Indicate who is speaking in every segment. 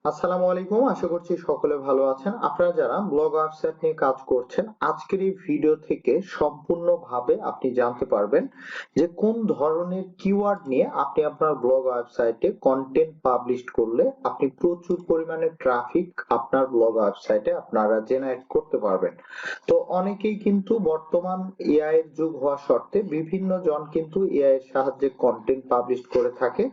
Speaker 1: আসসালামু আলাইকুম। আশা করছি সকলে ভালো আছেন। আপনারা যারা ব্লগ ওয়েবসাইট নিয়ে কাজ করছেন, আজকের এই ভিডিও থেকে সম্পূর্ণভাবে আপনি জানতে পারবেন যে কোন ধরনের কিওয়ার্ড নিয়ে আপনি আপনার ব্লগ ওয়েবসাইটে কন্টেন্ট পাবলিশ করলে আপনি প্রচুর পরিমাণে ট্রাফিক আপনার ব্লগ ওয়েবসাইটে আপনারা জেনারেট করতে পারবেন। তো অনেকেই কিন্তু বর্তমান এআই এর যুগ হওয়া সত্ত্বে বিভিন্ন জন কিন্তু এআই এর সাহায্যে কন্টেন্ট পাবলিশ করে থাকে।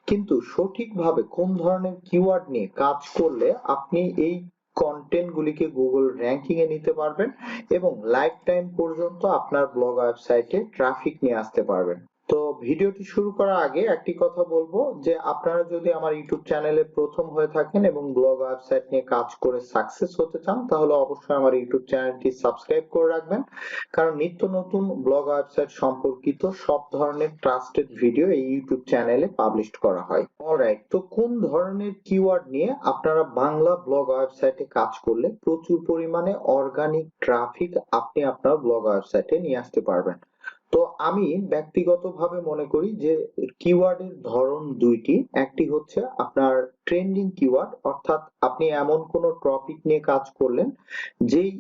Speaker 1: কিন্তু সঠিকভাবে কোন ধরনের কিওয়ার্ড নিয়ে কাজ করলে আপনি এই কন্টেন্ট গুলিকে গুগল র্যাঙ্কিং এ নিতে পারবেন এবং লাইফ টাইম পর্যন্ত আপনার ব্লগ ওয়েবসাইটে ট্রাফিক নিয়ে আসতে পারবেন। তো ভিডিওটি শুরু করার আগে একটি কথা বলবো যে আপনারা যদি আমার ইউটিউব চ্যানেলে প্রথম হয়ে থাকেন এবং ব্লগ ওয়েবসাইট নিয়ে কাজ করে সাকসেস হতে চান, তাহলে অবশ্যই আমার ইউটিউব চ্যানেলটি সাবস্ক্রাইব করে রাখবেন, কারণ নিত্য নতুন ব্লগ ওয়েবসাইট সম্পর্কিত সব ধরনের ট্রাস্টেড ভিডিও এই ইউটিউব চ্যানেলে পাবলিশ করা হয়। অলরাইট, তো কোন ধরনের কিওয়ার্ড নিয়ে আপনারা বাংলা ব্লগ ওয়েবসাইটে কাজ করলে প্রচুর পরিমাণে অর্গানিক ট্রাফিক আপনি আপনার ব্লগ ওয়েবসাইটে নিয়ে আসতে পারবেন? তো আমি ব্যক্তিগতভাবে মনে করি যে কিওয়ার্ডের ধরন দুইটি। একটি হচ্ছে আপনার ট্রেন্ডিং কিওয়ার্ড, অর্থাৎ আপনি এমন কোনো টপিক নিয়ে কাজ করলেন যেই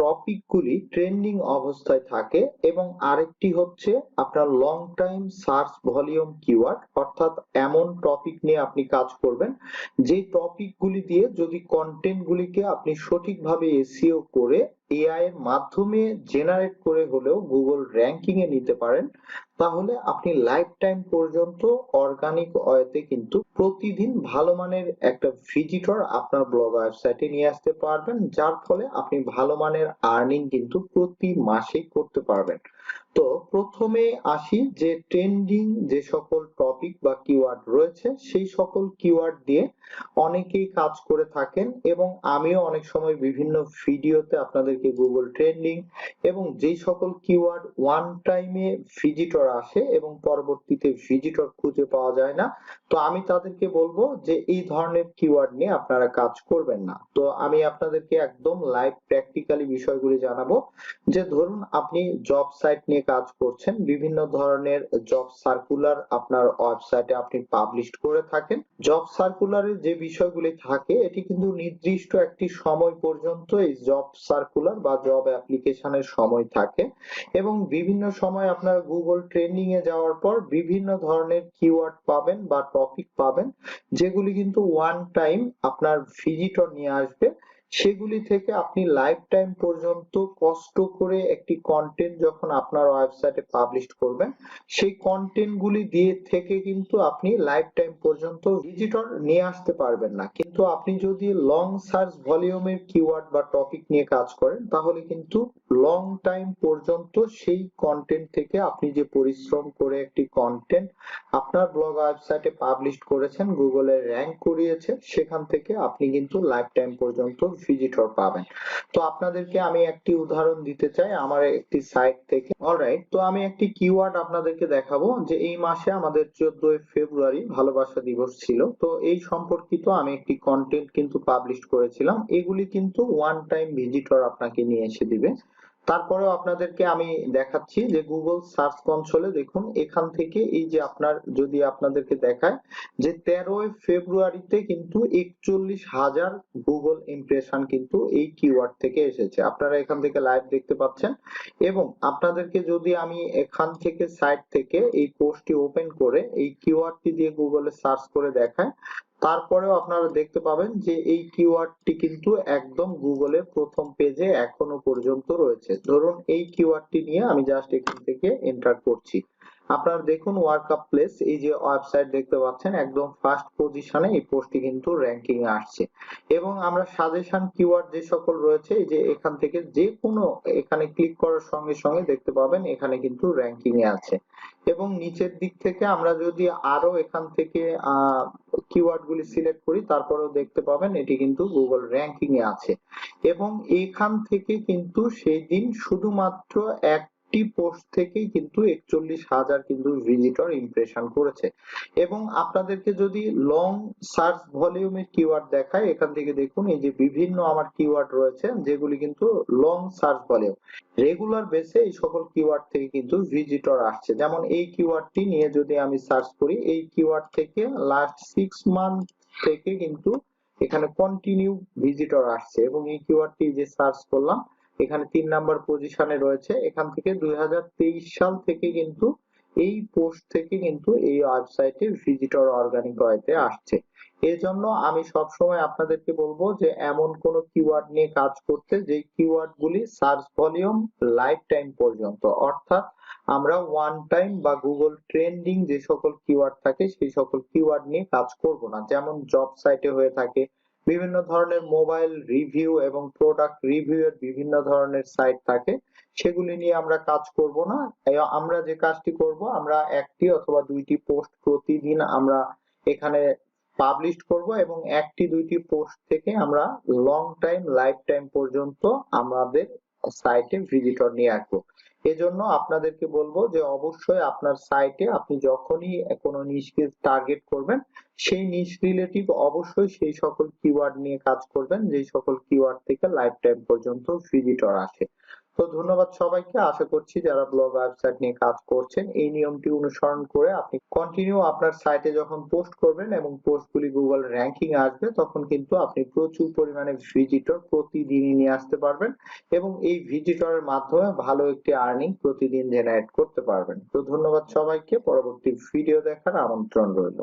Speaker 1: টপিকগুলি ট্রেন্ডিং অবস্থায় থাকে, এবং আরেকটি হচ্ছে আপনার long time search volume keyword, অর্থাৎ এমন টপিক নিয়ে আপনি কাজ করবেন যেই টপিকগুলি দিয়ে যদি কন্টেন্ট গুলিকে আপনি সঠিকভাবে এসইও করে এআই এর মাধ্যমে জেনারেট করে হলেও গুগল র্যাঙ্কিং এ নিতে পারেন, তাহলে আপনি লাইফ টাইম পর্যন্ত অর্গানিক ওয়েতে কিন্তু প্রতিদিন ভালো মানের একটা ভিজিটর আপনার ব্লগ ওয়েবসাইটে নিয়ে আসতে পারবেন, যার ফলে আপনি ভালো মানের আর্নিং কিন্তু প্রতি মাসেই করতে পারবেন। তো প্রথমে আসি যে ট্রেন্ডিং যে সকল টপিক বা কিওয়ার্ড রয়েছে সেই সকল কিওয়ার্ড দিয়ে অনেকেই কাজ করে থাকেন, এবং আমিও অনেক সময় বিভিন্ন ভিডিওতে আপনাদেরকে গুগল ট্রেন্ডিং এবং যেই সকল কিওয়ার্ড ওয়ান টাইমে ভিজিটর আসে এবং পরবর্তীতে ভিজিটর খুঁজে পাওয়া যায় না, তো আমি তাদেরকে বলবো যে এই ধরনের কিওয়ার্ড নিয়ে আপনারা কাজ করবেন না। তো আমি আপনাদেরকে একদম লাইভ প্র্যাকটিক্যালি বিষয়গুলি জানাবো। যে ধরুন আপনি জব সাইট নিয়ে কাজ করছেন, বিভিন্ন ধরনের জব সার্কুলার আপনার ওয়েবসাইটে আপনি পাবলিশ করে থাকেন। জব সার্কুলারে যে বিষয়গুলি থাকে এটি কিন্তু নির্দিষ্ট একটি সময় পর্যন্ত এই জব সার্কুলার বা জব অ্যাপ্লিকেশনের সময় থাকে, এবং বিভিন্ন সময় আপনার গুগল ট্রেন্ডিং এ যাওয়ার পর বিভিন্ন ধরনের কিওয়ার্ড পাবেন বা টপিক পাবেন যেগুলি কিন্তু ওয়ান টাইম আপনার ভিজিটর নিয়ে আসবে। সেগুলি থেকে আপনি লাইফ টাইম পর্যন্ত কষ্ট করে একটি কন্টেন্ট যখন আপনার ওয়েবসাইটে পাবলিশ করবেন, সেই কন্টেন্ট গুলি দিয়ে থেকে কিন্তু আপনি লাইফ টাইম পর্যন্ত ভিজিটর নিয়ে আসতে পারবেন না। কিন্তু আপনি যদি লং সার্চ ভলিউমের কিওয়ার্ড বা টপিক নিয়ে কাজ করেন, তাহলে কিন্তু লং টাইম পর্যন্ত সেই কন্টেন্ট থেকে আপনি যে পরিশ্রম করে একটি কন্টেন্ট আপনার ব্লগ ওয়েবসাইটে পাবলিশ করেছেন, গুগলে র‍্যাঙ্ক করিয়েছে, সেখান থেকে আপনি কিন্তু লাইফ টাইম পর্যন্ত ভিজিটর পাবেন। তো আপনাদেরকে আমি একটি উদাহরণ দিতে চাই আমার একটি সাইট থেকে। অলরাইট, তো আমি একটি কিওয়ার্ড আপনাদেরকে দেখাবো যে এই মাসে আমাদের 14 ফেব্রুয়ারি ভালোবাসা দিবস ছিল। তো এই সম্পর্কিত আমি একটি কন্টেন্ট কিন্তু পাবলিশ করেছিলাম। এগুলি কিন্তু ওয়ান টাইম ভিজিটর আপনাকে নিয়ে এসে দিবে। তারপরেও আপনাদেরকে আমি দেখাচ্ছি যে গুগল সার্চ কনসোলে দেখুন, এখান থেকে এই যে আপনার যদি আপনাদেরকে দেখায় যে 13 ফেব্রুয়ারিতে কিন্তু 41,000 গুগল ইমপ্রেশন কিন্তু এই কিওয়ার্ড থেকে এসেছে। আপনারা এখান থেকে লাইভ দেখতে পাচ্ছেন, এবং আপনাদেরকে যদি আমি এখান থেকে সাইট থেকে এই পোস্টটি ওপেন করে এই কিওয়ার্ডটি দিয়ে গুগলে সার্চ করে দেখায়, তারপরেও আপনারা দেখতে পাবেন যে এই কিওয়ার্ডটি কিন্তু একদম গুগলের প্রথম পেজে এখনো পর্যন্ত রয়েছে। ধরুন এই কিওয়ার্ডটি নিয়ে আমি জাস্ট এখান থেকে এন্টার করছি, আপনারা দেখুন ওয়ার্কআপ প্লেস এই যে ওয়েবসাইট দেখতে পাচ্ছেন, একদম ফার্স্ট পজিশনে এই পোস্টটি কিন্তু র‍্যাঙ্কিং এ আসছে। এবং আমরা সাজেশন কিওয়ার্ড যে সকল রয়েছে এই যে এখান থেকে যে কোনো এখানে ক্লিক করার সঙ্গে সঙ্গে দেখতে পাবেন এখানে কিন্তু র‍্যাঙ্কিং এ আছে। এবং নিচের দিক থেকে আমরা যদি আরো এখান থেকে কিওয়ার্ড গুলি সিলেক্ট করি, তারপরেও দেখতে পাবেন এটি কিন্তু গুগল র‍্যাঙ্কিং এ আছে। এবং এখান থেকে কিন্তু সেই দিন শুধুমাত্র একটি পোস্ট থেকেই কিন্তু 41,000 কিন্তু ভিজিটর ইমপ্রেশন করেছে। এবং আপনাদেরকে যদি লং সার্চ ভলিউমের কিওয়ার্ড দেখায়, এখান থেকে দেখুন এই যে বিভিন্ন আমার কিওয়ার্ড রয়েছে যেগুলি কিন্তু লং সার্চ ভলিউম, রেগুলার বেসে এই সকল কিওয়ার্ড থেকে কিন্তু ভিজিটর আসছে। যেমন এই কিওয়ার্ডটি নিয়ে যদি আমি সার্চ করি, এই কিওয়ার্ড থেকে লাস্ট 6 মান্থ থেকে কিন্তু এখানে কন্টিনিউ ভিজিটর আসছে এবং এই কিওয়ার্ডটি যে সার্চ করলাম এখানে 3 নাম্বার পজিশনে রয়েছে। এখান থেকে 2023 সাল থেকে কিন্তু এই পোস্ট থেকে কিন্তু এই ওয়েবসাইটে ভিজিটর অর্গানিক ওয়েতে আসছে। এজন্য আমি সবসময় আপনাদেরকে বলবো যে এমন কোন কিওয়ার্ড নিয়ে কাজ করতে যে কিওয়ার্ড গুলি সার্চ ভলিউম লাইফ টাইম পর্যন্ত, অর্থাৎ আমরা ওয়ান টাইম বা গুগল ট্রেন্ডিং যে সকল কিওয়ার্ড থাকে সেই সকল কিওয়ার্ড নিয়ে কাজ করব না, যেমন জব সাইটে হয়ে থাকে, বিভিন্ন ধরনের মোবাইল রিভিউ এবং প্রোডাক্ট রিভিউ এর বিভিন্ন ধরনের সাইট থাকে, সেগুলি নিয়ে আমরা কাজ করব না। আমরা যে কাজটি করব, আমরা একটি অথবা দুইটি পোস্ট প্রতিদিন আমরা এখানে পাবলিশ করব এবং একটি দুইটি পোস্ট থেকে আমরা লং টাইম লাইফ টাইম পর্যন্ত আমাদের সাইটে ভিজিটর নিয়ে আসবো। এজন্য আপনাদেরকে বলবো যে অবশ্যই আপনার সাইটে আপনি যখনই কোনো নিশকে টার্গেট করবেন সেই নিশ রিলেটিভ অবশ্যই সেই সকল কিওয়ার্ড নিয়ে কাজ করবেন যেই সকল কিওয়ার্ড থেকে লাইফ টাইম পর্যন্ত ভিজিটর আসে। তো ধন্যবাদ সবাইকে। আশা করছি যারা ব্লগ ওয়েবসাইট নিয়ে কাজ করছেন এই নিয়মটি অনুসরণ করে আপনি কন্টিনিউ আপনার সাইটে যখন পোস্ট করবেন এবং পোস্টগুলি গুগল র‍্যাঙ্কিং এ আসবে তখন কিন্তু আপনি প্রচুর পরিমাণে ভিজিটর প্রতিদিনই নিয়ে আসতে পারবেন এবং এই ভিজিটরের মাধ্যমে ভালো একটি আর্নিং প্রতিদিন জেনারেট করতে পারবেন। তো ধন্যবাদ সবাইকে। পরবর্তী ভিডিও দেখার আমন্ত্রণ রইল।